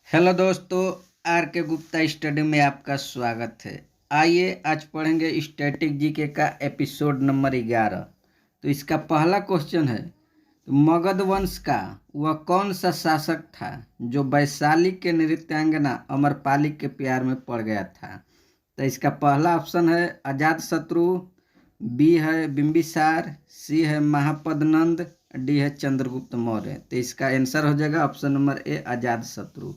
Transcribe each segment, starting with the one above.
Hello दोस्तों, are के Gupta study में आपका स्वागत है। आइए आज पढ़ेंगे स्टैटिक जीके का एपिसोड नंबर 11। तो इसका पहला क्वेश्चन है, तो मगध वंश का वह कौन सा शासक था जो वैशाली के नृत्यांगना अमरपाली के प्यार में पड़ गया था। तो इसका पहला ऑप्शन है अजातशत्रु, बी है बिंबिसार, सी है महापद्नंद, डी है चंद्रगुप्त मौर्य। तो इसका आंसर हो जाएगा ऑप्शन नंबर ए अजातशत्रु।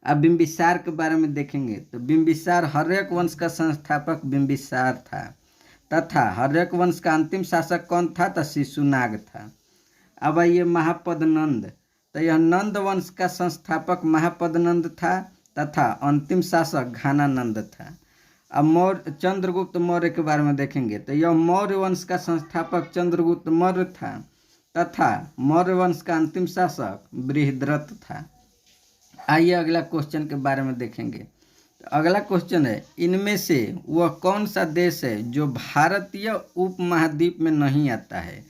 अब बिंबिसार के बारे में देखेंगे तो बिंबिसार हर्यक वंश का संस्थापक बिंबिसार था तथा हर्यक वंश का अंतिम शासक कौन था तो शिशुनाग था। अब आइए महापद्नंद, तो यह नंद वंश का संस्थापक महापद्नंद था तथा अंतिम शासक घानानंद था। अब मौर्य चंद्रगुप्त मौर्य के बारे में देखेंगे तो यह मौर्य वंश का संस्थापक चंद्रगुप्त मौर्य था तथा मौर्य वंश का अंतिम शासक बृहद्रथ था। आइए अगला क्वेश्चन के बारे में देखेंगे। तो अगला क्वेश्चन है, इनमें से वह कौन सा देश है जो भारतीय उपमहाद्वीप में नहीं आता है।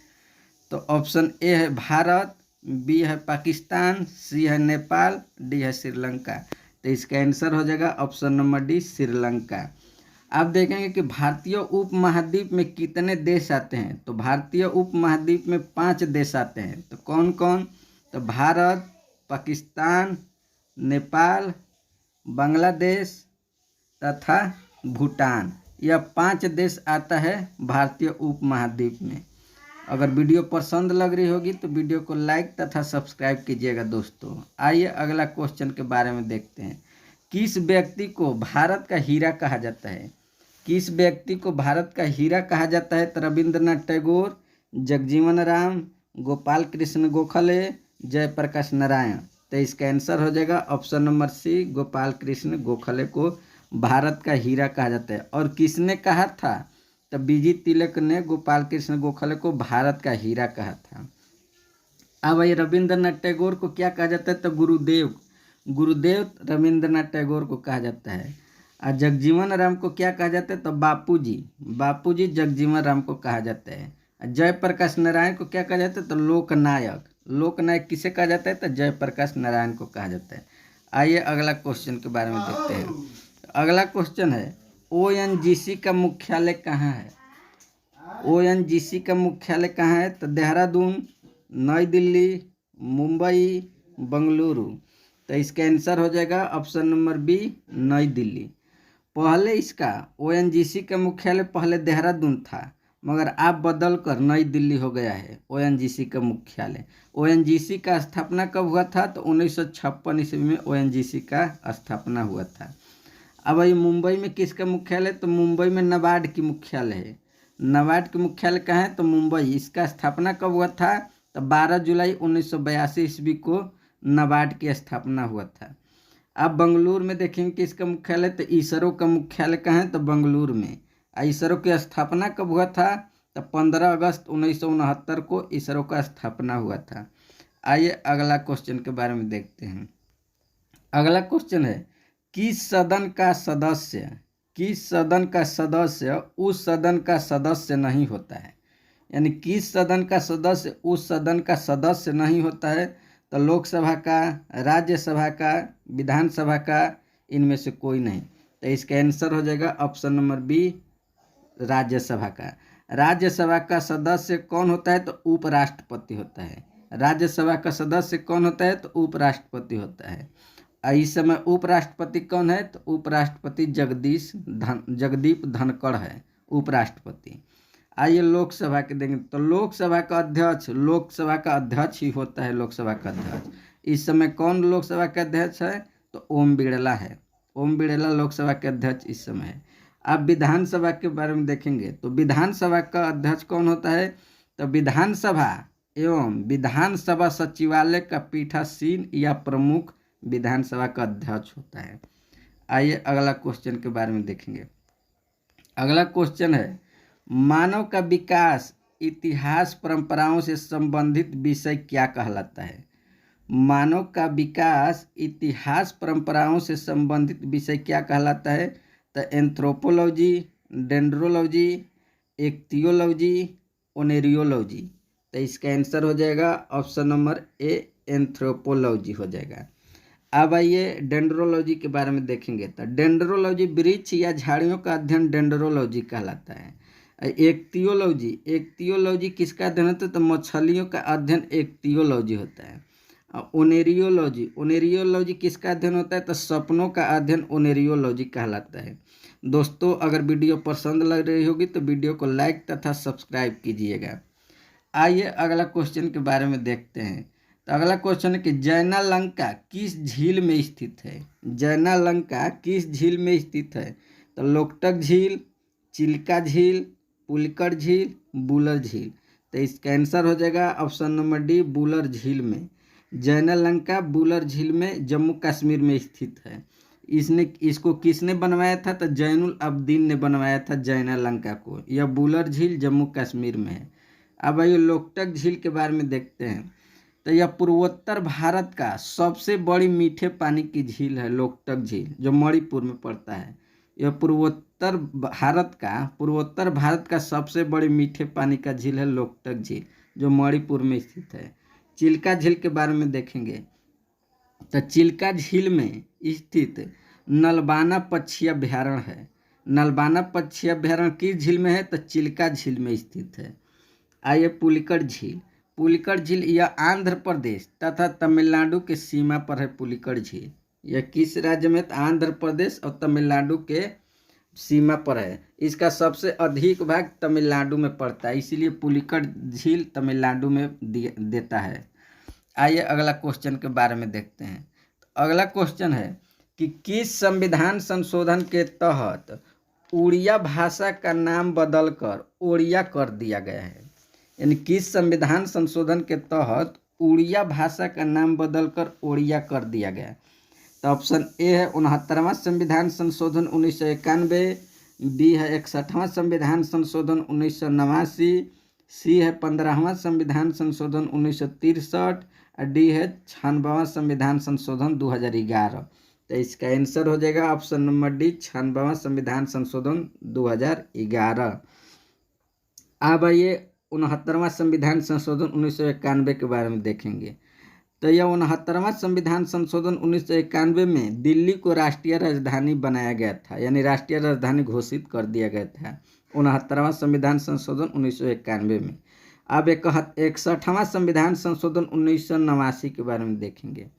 तो ऑप्शन ए है भारत, बी है पाकिस्तान, सी है नेपाल, डी है श्रीलंका। तो इसका आंसर हो जाएगा ऑप्शन नंबर डी श्रीलंका। आप देखेंगे कि भारतीय उपमहाद्वीप में कितने देश आते हैं। तो भारतीय उपमहाद्वीप में 5 देश आते हैं। तो कौन कौन, तो भारत, पाकिस्तान, नेपाल, बांग्लादेश तथा भूटान, यह 5 देश आता है भारतीय उपमहाद्वीप में। अगर वीडियो पसंद लग रही होगी तो वीडियो को लाइक तथा सब्सक्राइब कीजिएगा दोस्तों। आइए अगला क्वेश्चन के बारे में देखते हैं। किस व्यक्ति को भारत का हीरा कहा जाता है। किस व्यक्ति को भारत का हीरा कहा जाता है। तो रविंद्रनाथ टैगोर, जगजीवन राम, गोपाल कृष्ण गोखले, जयप्रकाश नारायण। तो इसका आंसर हो जाएगा option number C, Gopal Krishna Gokhale को भारत का हीरा कहा जाता है। और किसने कहा था, तो बीजी तिलक ने गोपाल कृष्ण गोखले को भारत का हीरा कहा था। अब भाई रविंद्रनाथ टैगोर को क्या कहा जाता है, तो गुरुदेव, गुरुदेव रविंद्रनाथ टैगोर को कहा जाता है। और जगजीवन राम को क्या कहा जाता है, तो बापूजी, बापूजी जगजीवन राम को कहा जाता है। जयप्रकाश नारायण को क्या कहा जाता है, तो लोकनायक, लोकनायक किसे कहा जाता है, तो जयप्रकाश नारायण को कहा जाता है। आइए अगला क्वेश्चन के बारे में देखते हैं। अगला क्वेश्चन है, ओएनजीसी का मुख्यालय कहाँ है। ओएनजीसी का मुख्यालय कहाँ है, तो देहरादून, नई दिल्ली, मुंबई, बंगलुरु। तो इसका आंसर हो जाएगा ऑप्शन नंबर बी, नई दिल्ली। पहले इसका ओएनजीसी का मुख्यालय पहले देहरादून था, मगर अब बदल कर नई दिल्ली हो गया है ओएनजीसी का मुख्यालय। ओएनजीसी का स्थापना कब हुआ था, तो 1956 ईस्वी में ओएनजीसी का स्थापना हुआ था। अब ये मुंबई में किसका मुख्यालय, तो मुंबई में नाबार्ड की मुख्यालय है। नाबार्ड की मुख्यालय कहाँ है, तो मुंबई। इसका स्थापना कब हुआ था, तो 12 जुलाई 1982 ईस्वी को नाबार्ड की स्थापना हुआ था। अब बंगलुरु में देखेंगे कि इसका मुख्यालय, तो इसरो का मुख्यालय कहाँ है, तो बंगलुरु में। इसरो की स्थापना कब हुआ था, तो 15 अगस्त 1969 को इसरो का स्थापना हुआ था। आइए अगला क्वेश्चन के बारे में देखते हैं। अगला क्वेश्चन है, किस सदन का सदस्य, किस सदन का सदस्य उस सदन का सदस्य नहीं होता है। यानी किस सदन का सदस्य उस सदन का सदस्य नहीं होता है, तो लोकसभा का, राज्यसभा का, विधानसभा का, इनमें से कोई नहीं। तो इसका आंसर हो जाएगा ऑप्शन नंबर बी, राज्यसभा का। राज्यसभा का सदस्य कौन होता है, तो उपराष्ट्रपति होता है। राज्यसभा का सदस्य कौन होता है, तो उपराष्ट्रपति होता है। इस समय उपराष्ट्रपति कौन है, तो उपराष्ट्रपति जगदीप धनखड़ है उपराष्ट्रपति। आइए लोकसभा के देंगे, तो लोकसभा का अध्यक्ष, लोकसभा का अध्यक्ष ही होता है लोकसभा का अध्यक्ष। इस समय कौन लोकसभा के अध्यक्ष है, तो ओम बिड़ला है। ओम बिड़ला लोकसभा के अध्यक्ष इस समय है। अब विधानसभा के बारे में देखेंगे, तो विधानसभा का अध्यक्ष कौन होता है, तो विधानसभा एवं विधानसभा सचिवालय का पीठासीन या प्रमुख विधानसभा का अध्यक्ष होता है। आइए अगला क्वेश्चन के बारे में देखेंगे। अगला क्वेश्चन है, मानव का विकास इतिहास परंपराओं से संबंधित विषय क्या कहलाता है। मानव का विकास इतिहास परंपराओं से संबंधित विषय क्या कहलाता है, तो एंथ्रोपोलॉजी, डेंड्रोलॉजी, एक्टियोलॉजी, ओनेरियोलॉजी। तो इसका आंसर हो जाएगा ऑप्शन नंबर ए, एंथ्रोपोलॉजी हो जाएगा। अब आइए डेंड्रोलॉजी के बारे में देखेंगे। तो डेंड्रोलॉजी वृक्ष या झाड़ियों का अध्ययन डेंड्रोलॉजी कहलाता है। एक्टियोलॉजी किसका अध्ययन होता है? तो मछलियों का अध्ययन एक्टियोलॉजी होता है। ओनेरियोलॉजी किसका अध्ययन होता है? तो सपनों का अध्ययन ओनेरियोलॉजी कहलाता है। दोस्तों, अगर वीडियो पसंद लग रही होगी तो वीडियो को लाइक तथा सब्सक्राइब कीजिएगा। आइए अगला क्वेश्चन के बारे में देखते हैं। तो अगला क्वेश्चन है कि जैनालंका किस झील में स्थित है? जैनालंका किस झील में स्थित है? तो लोकटक झील, चिल्का झील, पुलिकट झील, बुलर झील। तो इसका आंसर हो जाएगा ऑप्शन नंबर डी, बुलर झील में। जैनालंका बुलर झील में जम्मू कश्मीर में स्थित है। इसको किसने बनवाया था? तो जैनुल अब्दीन ने बनवाया था जैनालंका को। यह बुलर झील जम्मू कश्मीर में है। अब आइए लोकटक झील के बारे में देखते हैं। तो यह पूर्वोत्तर भारत का सबसे बड़ी मीठे पानी की झील है। लोकटक झील जो मणिपुर में पड़ता है, यह पूर्वोत्तर भारत का सबसे बड़ी मीठे पानी का झील है लोकटक झील, जो मणिपुर में स्थित है। चिल्का झील के बारे में देखेंगे। तो चिल्का झील में स्थित नलबाना पक्षी अभ्यारण्य है। नलबाना पक्षी अभ्यारण्य किस झील में है? तो चिल्का झील में स्थित है। आइए पुलिकट झील। पुलिकट झील यह आंध्र प्रदेश तथा तमिलनाडु के सीमा पर है। पुलिकट झील यह किस राज्य में? तो आंध्र प्रदेश और तमिलनाडु के सीमा पर है। इसका सबसे अधिक भाग तमिलनाडु में पड़ता है, इसीलिए पुलिकट झील तमिलनाडु में देता है। आइए अगला क्वेश्चन के बारे में देखते हैं। तो अगला क्वेश्चन है कि किस संविधान संशोधन के तहत उड़िया भाषा का नाम बदलकर ओड़िया कर दिया गया है? यानी किस संविधान संशोधन के तहत उड़िया भाषा का नाम बदलकर ओड़िया कर दिया गया? तो ऑप्शन ए है 69वां संविधान संशोधन 1991, बी है 61वां संविधान संशोधन 1989, सी है 15वां संविधान संशोधन 1963 और डी है 96वां संविधान संशोधन 2011। तो इसका आंसर हो जाएगा ऑप्शन नंबर डी, 96वां संविधान संशोधन 2011। अब आइए 69वां संविधान संशोधन 1991 के बारे में देखेंगे। तो यह 69वां संविधान संशोधन 1991 में दिल्ली को राष्ट्रीय राजधानी बनाया गया था, यानी राष्ट्रीय राजधानी घोषित कर दिया गया था 69वां संविधान संशोधन 1991 में। अब 61वां संविधान संशोधन 1989 के बारे में देखेंगे।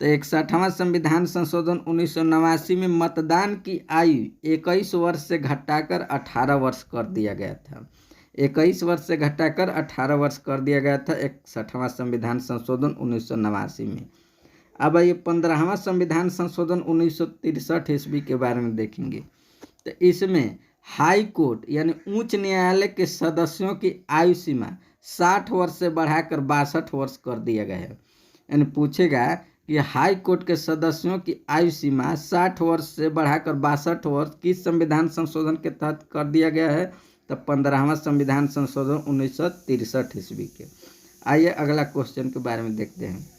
तो 61वां संविधान संशोधन 1989 में मतदान की आयु 21 वर्ष से घटाकर 18 वर्ष कर दिया गया था। 21 वर्ष से घटाकर 18 वर्ष कर दिया गया था 61वां संविधान संशोधन 1989 में। अब ये 15वां संविधान संशोधन 1963 ईस्वी के बारे में देखेंगे। तो इसमें हाई कोर्ट यानी उच्च न्यायालय के सदस्यों की आयु सीमा 60 वर्ष से बढ़ाकर 62 वर्ष कर दिया गया है। यानी पूछेगा कि हाई कोर्ट के सदस्यों की आयु सीमा 60 वर्ष से बढ़ाकर 62 वर्ष किस संविधान संशोधन के तहत कर दिया गया है? तो 15वां संविधान संशोधन 1963 ईस्वी के। आइए अगला क्वेश्चन के बारे में देखते हैं।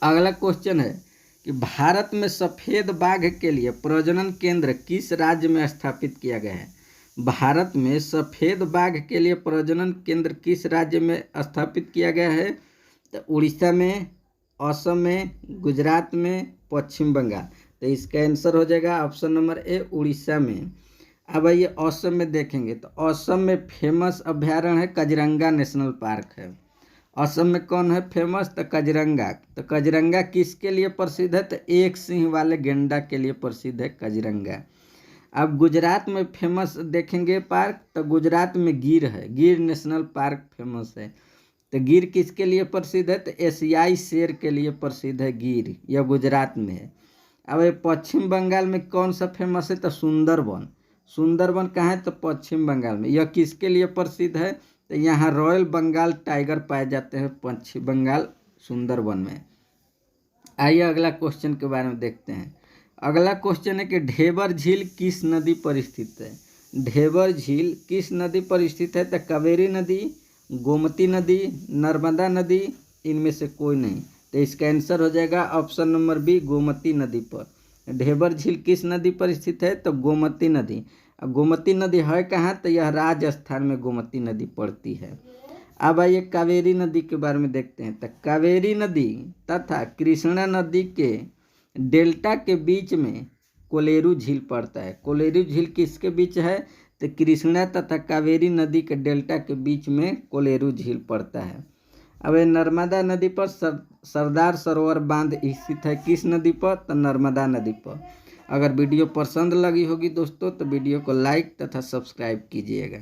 अगला क्वेश्चन है कि भारत में सफ़ेद बाघ के लिए प्रजनन केंद्र किस राज्य में स्थापित किया गया है? भारत में सफ़ेद बाघ के लिए प्रजनन केंद्र किस राज्य में स्थापित किया गया है? तो उड़ीसा में, असम में, गुजरात में, पश्चिम बंगाल। तो इसका आंसर हो जाएगा ऑप्शन नंबर ए, उड़ीसा में। अब ये असम में देखेंगे। तो असम में फेमस अभ्यारण्य है काजीरंगा नेशनल पार्क है। असम में कौन है फेमस? तो काजीरंगा। तो काजीरंगा किसके लिए प्रसिद्ध है? तो एक सिंह वाले गेंडा के लिए प्रसिद्ध है काजीरंगा। अब गुजरात में फेमस देखेंगे पार्क, तो गुजरात में गिर है, गिर नेशनल पार्क फेमस है। तो गिर किसके लिए प्रसिद्ध है? तो एशियाई शेर के लिए प्रसिद्ध है गिर, यह गुजरात में है। अब ये पश्चिम बंगाल में कौन सा फेमस है? तो सुंदरबन। सुंदरबन कहाँ है? तो पश्चिम बंगाल में। यह किसके लिए प्रसिद्ध है? तो यहाँ रॉयल बंगाल टाइगर पाए जाते हैं पश्चिम बंगाल सुंदरबन में। आइए अगला क्वेश्चन के बारे में देखते हैं। अगला क्वेश्चन है कि ढेबर झील किस नदी पर स्थित है? ढेबर झील किस नदी पर स्थित है? तो कावेरी नदी, गोमती नदी, नर्मदा नदी, इनमें से कोई नहीं। तो इसका आंसर हो जाएगा ऑप्शन नंबर बी, गोमती नदी पर। ढेबर झील किस नदी पर स्थित है? तो गोमती नदी। अब गोमती नदी है कहाँ? तो यह राजस्थान में गोमती नदी पड़ती है। अब आइए कावेरी नदी के बारे में देखते हैं। तो कावेरी नदी तथा कृष्णा नदी के डेल्टा के बीच में कोलेरू झील पड़ता है। कोलेरू झील किसके बीच है? तो कृष्णा तथा कावेरी नदी के डेल्टा के बीच में कोलेरू झील पड़ता है। अब नर्मदा नदी पर सरदार सरोवर बांध स्थित है। किस नदी पर? तो नर्मदा नदी पर। अगर वीडियो पसंद लगी होगी दोस्तों तो वीडियो को लाइक तथा सब्सक्राइब कीजिएगा।